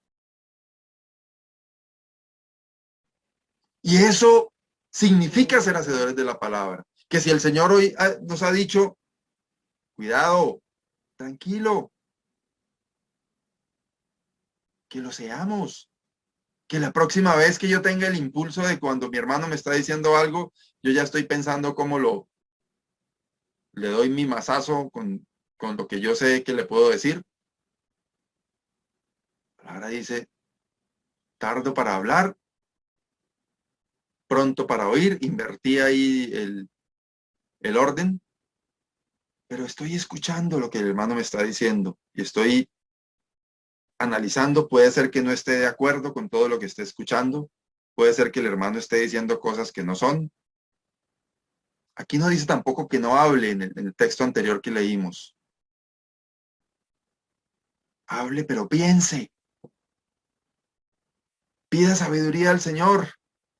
Speaker 1: Y eso significa ser hacedores de la palabra. Que si el Señor hoy nos ha dicho, cuidado, tranquilo, que lo seamos. Que la próxima vez que yo tenga el impulso de cuando mi hermano me está diciendo algo, yo ya estoy pensando cómo le doy mi mazazo con lo que yo sé que le puedo decir. La palabra dice, tardo para hablar, pronto para oír. Invertí ahí el orden, pero estoy escuchando lo que el hermano me está diciendo y estoy analizando. Puede ser que no esté de acuerdo con todo lo que esté escuchando, puede ser que el hermano esté diciendo cosas que no son. Aquí no dice tampoco que no hable en el texto anterior que leímos. Hable, pero piense. Pida sabiduría al Señor.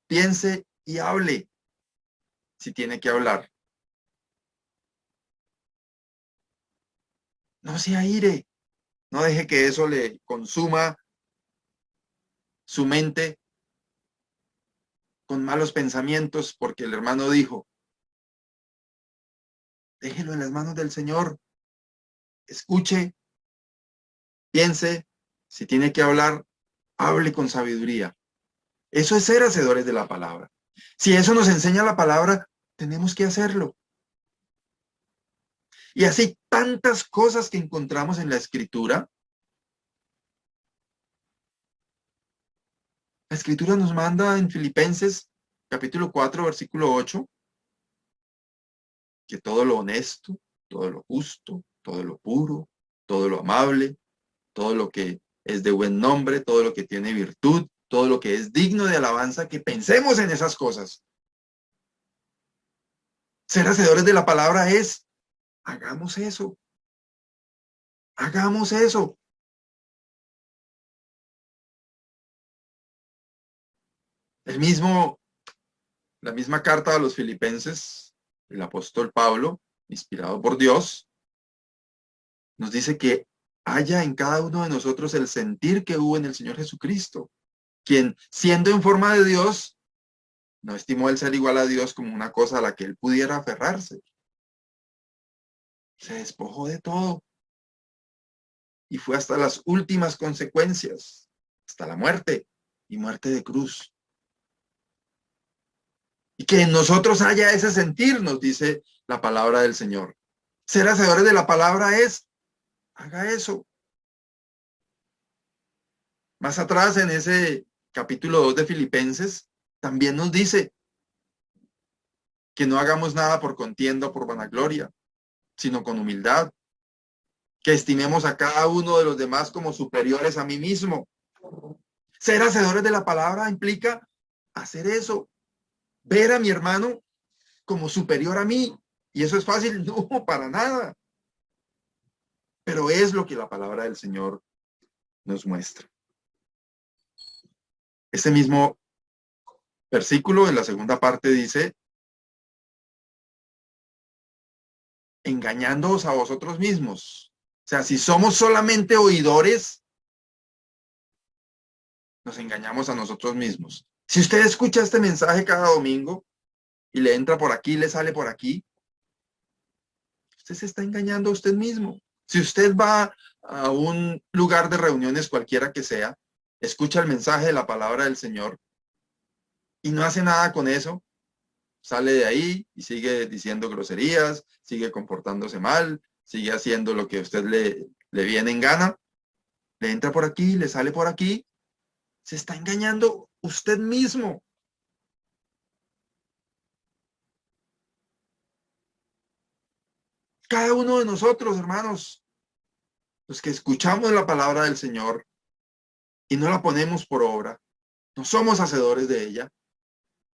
Speaker 1: Piense y hable si tiene que hablar. No se aire. No deje que eso le consuma su mente con malos pensamientos, porque el hermano dijo, déjelo en las manos del Señor. Escuche, piense, si tiene que hablar, hable con sabiduría. Eso es ser hacedores de la palabra. Si eso nos enseña la palabra, tenemos que hacerlo. Y así tantas cosas que encontramos en la Escritura. La Escritura nos manda en Filipenses capítulo 4, versículo 8, que todo lo honesto, todo lo justo, todo lo puro, todo lo amable, todo lo que es de buen nombre, todo lo que tiene virtud, todo lo que es digno de alabanza, que pensemos en esas cosas. Ser hacedores de la palabra es, hagamos eso. Hagamos eso. La misma carta a los filipenses, el apóstol Pablo, inspirado por Dios, nos dice que haya en cada uno de nosotros el sentir que hubo en el Señor Jesucristo, quien, siendo en forma de Dios, no estimó el ser igual a Dios como una cosa a la que él pudiera aferrarse. Se despojó de todo y fue hasta las últimas consecuencias, hasta la muerte y muerte de cruz. Y que en nosotros haya ese sentir, nos dice la palabra del Señor. Ser hacedores de la palabra es, haga eso. Más atrás, en ese capítulo 2 de Filipenses, también nos dice que no hagamos nada por contienda o por vanagloria, sino con humildad, que estimemos a cada uno de los demás como superiores a mí mismo. Ser hacedores de la palabra implica hacer eso, ver a mi hermano como superior a mí. ¿Y eso es fácil? No, para nada. Pero es lo que la palabra del Señor nos muestra. Ese mismo versículo en la segunda parte dice, engañándoos a vosotros mismos. O sea, si somos solamente oidores, nos engañamos a nosotros mismos. Si usted escucha este mensaje cada domingo y le entra por aquí y le sale por aquí, usted se está engañando a usted mismo. Si usted va a un lugar de reuniones cualquiera que sea, escucha el mensaje de la palabra del Señor y no hace nada con eso, sale de ahí y sigue diciendo groserías, sigue comportándose mal, sigue haciendo lo que a usted le viene en gana, le entra por aquí, le sale por aquí, se está engañando usted mismo. Cada uno de nosotros, hermanos, los que escuchamos la palabra del Señor y no la ponemos por obra, no somos hacedores de ella,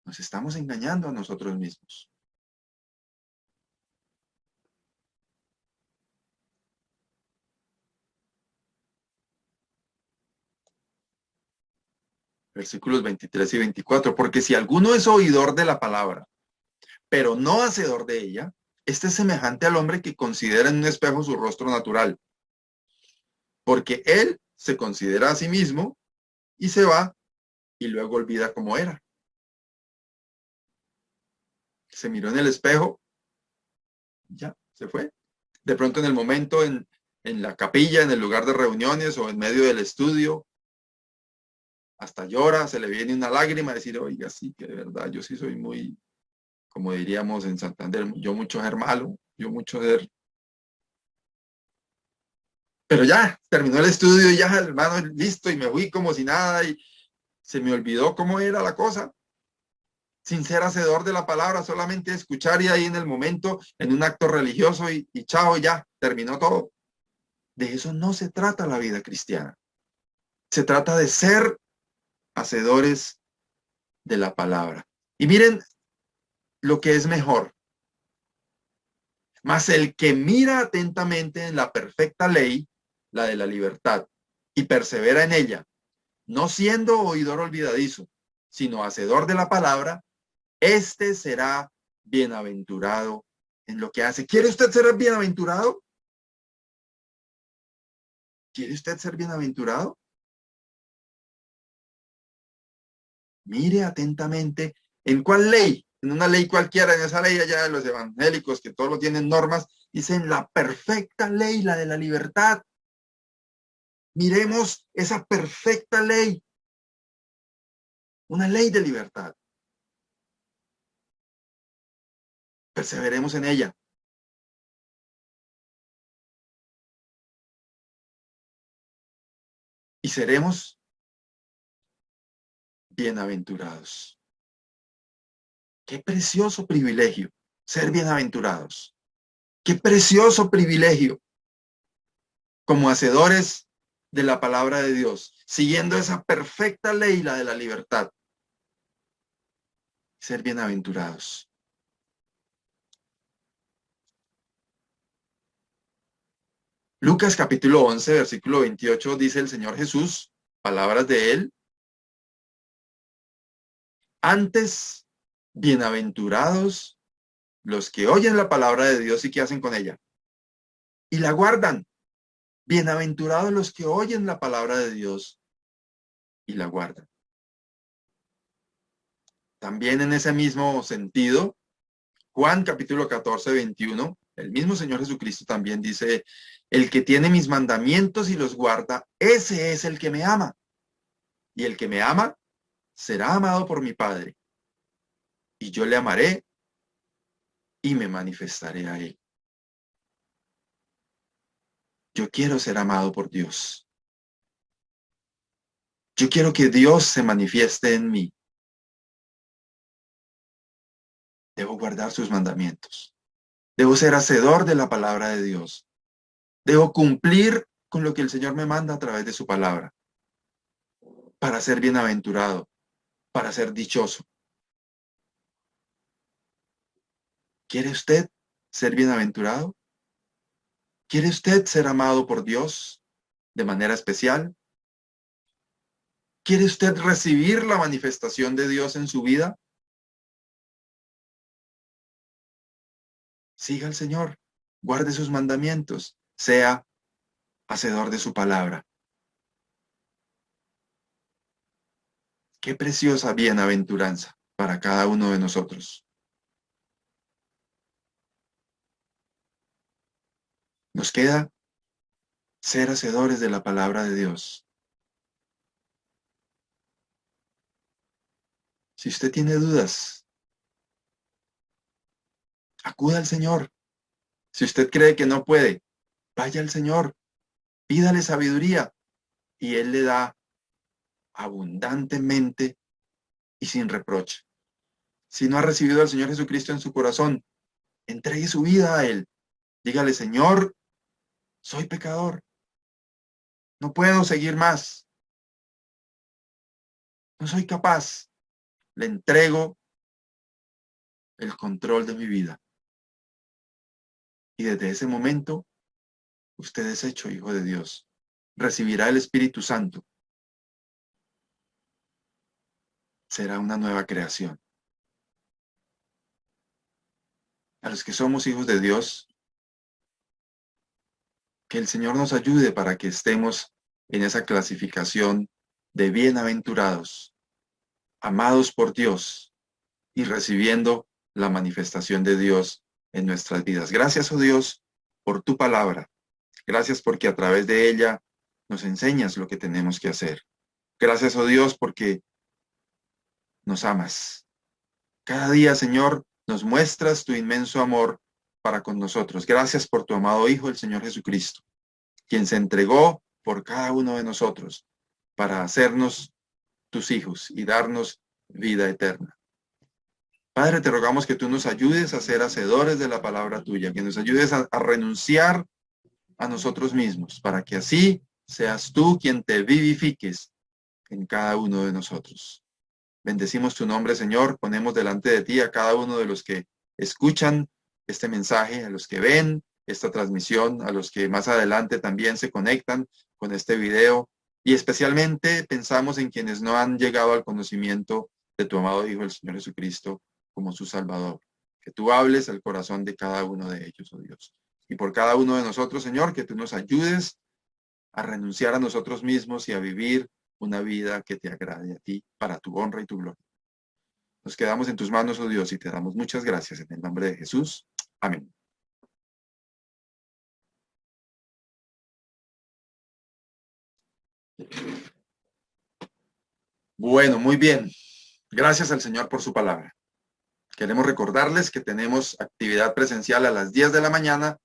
Speaker 1: nos estamos engañando a nosotros mismos. Versículos 23 y 24, porque si alguno es oidor de la palabra, pero no hacedor de ella, este es semejante al hombre que considera en un espejo su rostro natural, porque él se considera a sí mismo y se va y luego olvida cómo era. Se miró en el espejo, ya, se fue. De pronto en el momento en la capilla, en el lugar de reuniones o en medio del estudio, hasta llora, se le viene una lágrima, decir, oiga, sí, que de verdad, yo sí soy muy, como diríamos en Santander, yo mucho ser malo, yo mucho ser. Pero ya, terminó el estudio y ya, hermano, listo, y me fui como si nada, y se me olvidó cómo era la cosa, sin ser hacedor de la palabra, solamente escuchar y ahí en el momento, en un acto religioso y chao, ya, terminó todo. De eso no se trata la vida cristiana. Se trata de ser hacedores de la palabra. Y miren lo que es mejor. Mas el que mira atentamente en la perfecta ley, la de la libertad, y persevera en ella, no siendo oidor olvidadizo, sino hacedor de la palabra, este será bienaventurado en lo que hace. ¿Quiere usted ser bienaventurado? ¿Quiere usted ser bienaventurado? Mire atentamente en cuál ley, en una ley cualquiera, en esa ley allá de los evangélicos que todos lo tienen normas, dicen la perfecta ley, la de la libertad. Miremos esa perfecta ley, una ley de libertad. Perseveremos en ella. Y seremos bienaventurados. Qué precioso privilegio ser bienaventurados. Qué precioso privilegio como hacedores de la palabra de Dios, siguiendo esa perfecta ley, la de la libertad. Ser bienaventurados. Lucas capítulo 11, versículo 28, dice el Señor Jesús, palabras de él. Antes, bienaventurados los que oyen la palabra de Dios y que hacen con ella. Y la guardan. Bienaventurados los que oyen la palabra de Dios y la guardan. También en ese mismo sentido, Juan capítulo 14, 21, el mismo Señor Jesucristo también dice, el que tiene mis mandamientos y los guarda, ese es el que me ama. Y el que me ama será amado por mi Padre. Y yo le amaré y me manifestaré a él. Yo quiero ser amado por Dios. Yo quiero que Dios se manifieste en mí. Debo guardar sus mandamientos. Debo ser hacedor de la palabra de Dios. Debo cumplir con lo que el Señor me manda a través de su palabra. Para ser bienaventurado, para ser dichoso. ¿Quiere usted ser bienaventurado? ¿Quiere usted ser amado por Dios de manera especial? ¿Quiere usted recibir la manifestación de Dios en su vida? Siga al Señor, guarde sus mandamientos, sea hacedor de su palabra. Qué preciosa bienaventuranza para cada uno de nosotros. Nos queda ser hacedores de la palabra de Dios. Si usted tiene dudas, acuda al Señor. Si usted cree que no puede, vaya al Señor, pídale sabiduría y Él le da abundantemente y sin reproche. Si no ha recibido al Señor Jesucristo en su corazón, entregue su vida a Él. Dígale, Señor, soy pecador. No puedo seguir más. No soy capaz. Le entrego el control de mi vida. Y desde ese momento, usted es hecho hijo de Dios. Recibirá el Espíritu Santo. Será una nueva creación. A los que somos hijos de Dios, que el Señor nos ayude para que estemos en esa clasificación de bienaventurados, amados por Dios y recibiendo la manifestación de Dios en nuestras vidas. Gracias, oh Dios, por tu palabra. Gracias porque a través de ella nos enseñas lo que tenemos que hacer. Gracias, oh Dios, porque nos amas. Cada día, Señor, nos muestras tu inmenso amor para con nosotros. Gracias por tu amado Hijo, el Señor Jesucristo, quien se entregó por cada uno de nosotros para hacernos tus hijos y darnos vida eterna. Padre, te rogamos que tú nos ayudes a ser hacedores de la palabra tuya, que nos ayudes a renunciar a nosotros mismos, para que así seas tú quien te vivifiques en cada uno de nosotros. Bendecimos tu nombre, Señor. Ponemos delante de ti a cada uno de los que escuchan este mensaje, a los que ven esta transmisión, a los que más adelante también se conectan con este video, y especialmente pensamos en quienes no han llegado al conocimiento de tu amado Hijo, el Señor Jesucristo, como su Salvador. Que tú hables al corazón de cada uno de ellos, oh Dios. Y por cada uno de nosotros, Señor, que tú nos ayudes a renunciar a nosotros mismos y a vivir una vida que te agrade a ti para tu honra y tu gloria. Nos quedamos en tus manos, oh Dios, y te damos muchas gracias en el nombre de Jesús. Amén. Bueno, muy bien. Gracias al Señor por su palabra. Queremos recordarles que tenemos actividad presencial a las 10 de la mañana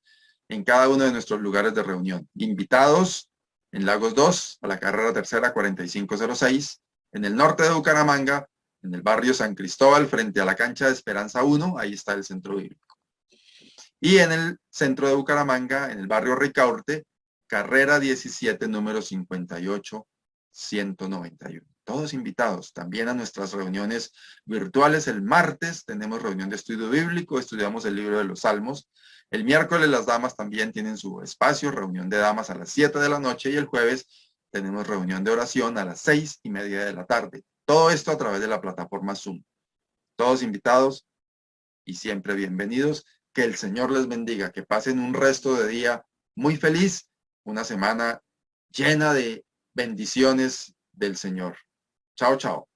Speaker 1: en cada uno de nuestros lugares de reunión. Invitados en Lagos 2, a la carrera tercera 4506, en el norte de Bucaramanga, en el barrio San Cristóbal, frente a la cancha de Esperanza 1, ahí está el centro bíblico. Y en el centro de Bucaramanga, en el barrio Ricaurte, carrera 17, número 58-191. Todos invitados también a nuestras reuniones virtuales. El martes tenemos reunión de estudio bíblico, estudiamos el libro de los Salmos. El miércoles las damas también tienen su espacio, reunión de damas a las 7 de la noche, y el jueves tenemos reunión de oración a las 6:30 de la tarde. Todo esto a través de la plataforma Zoom. Todos invitados y siempre bienvenidos. Que el Señor les bendiga, que pasen un resto de día muy feliz, una semana llena de bendiciones del Señor. Chao, chao.